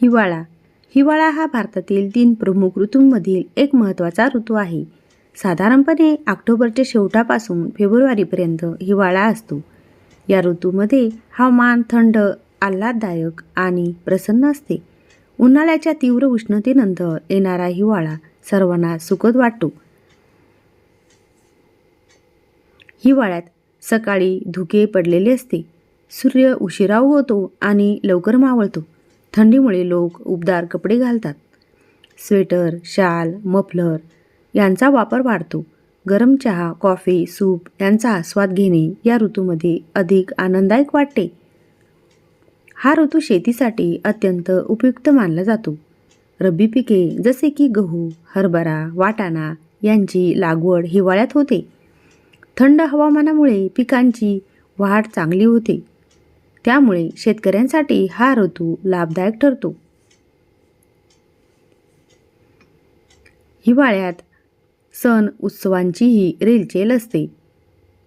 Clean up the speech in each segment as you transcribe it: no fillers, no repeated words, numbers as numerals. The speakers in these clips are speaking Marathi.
हिवाळा. हिवाळा हा भारतातील 3 प्रमुख ऋतूंमधील एक महत्त्वाचा ऋतू आहे. साधारणपणे ऑक्टोबरच्या शेवटापासून फेब्रुवारीपर्यंत हिवाळा असतो. या ऋतूमध्ये हवामान थंड, आल्हाददायक आणि प्रसन्न असते. उन्हाळ्याच्या तीव्र उष्णतेनंतर येणारा हिवाळा सर्वांना सुखद वाटतो. हिवाळ्यात सकाळी धुके पडलेले असते. सूर्य उशिरा उगवतो आणि लवकर मावळतो. थंडीमुळे लोक उबदार कपडे घालतात. स्वेटर, शाल, मफलर यांचा वापर वाढतो. गरम चहा, कॉफी, सूप यांचा आस्वाद घेणे या ऋतूमध्ये अधिक आनंददायक वाटते. हा ऋतू शेतीसाठी अत्यंत उपयुक्त मानला जातो. रब्बी पिके जसे की गहू, हरभरा, वाटाणा यांची लागवड हिवाळ्यात होते. थंड हवामानामुळे पिकांची वाढ चांगली होते. त्यामुळे शेतकऱ्यांसाठी हा ऋतू लाभदायक ठरतो. हिवाळ्यात सण उत्सवांचीही रेलचेल असते.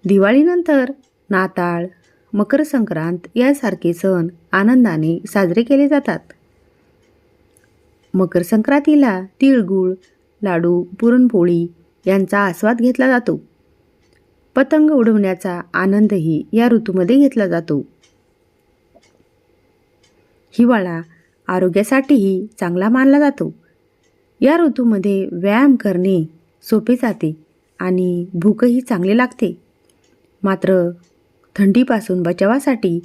दिवाळीनंतर नाताळ, मकर संक्रांत यासारखे सण आनंदाने साजरे केले जातात. मकर संक्रांतीला तिळगुळ, लाडू, पुरणपोळी यांचा आस्वाद घेतला जातो. पतंग उडवण्याचा आनंदही या ऋतूमध्ये घेतला जातो. हिवाळा आरोग्यासाठीही चांगला मानला जातो. या ऋतूमध्ये व्यायाम करणे सोपे जाते आणि भूकही चांगली लागते. मात्र थंडीपासून बचावासाठी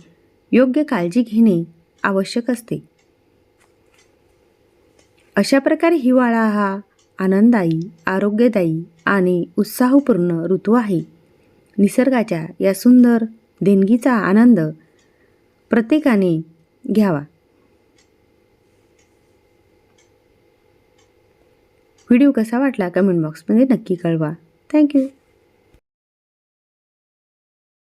योग्य काळजी घेणे आवश्यक असते. अशा प्रकारे हिवाळा हा आनंददायी, आरोग्यदायी आणि उत्साहपूर्ण ऋतू आहे. निसर्गाच्या या सुंदर देणगीचा आनंद प्रत्येकाने घ्यावा. व्हिडिओ कसा वाटला कमेंट बॉक्समध्ये नक्की कळवा. थँक्यू.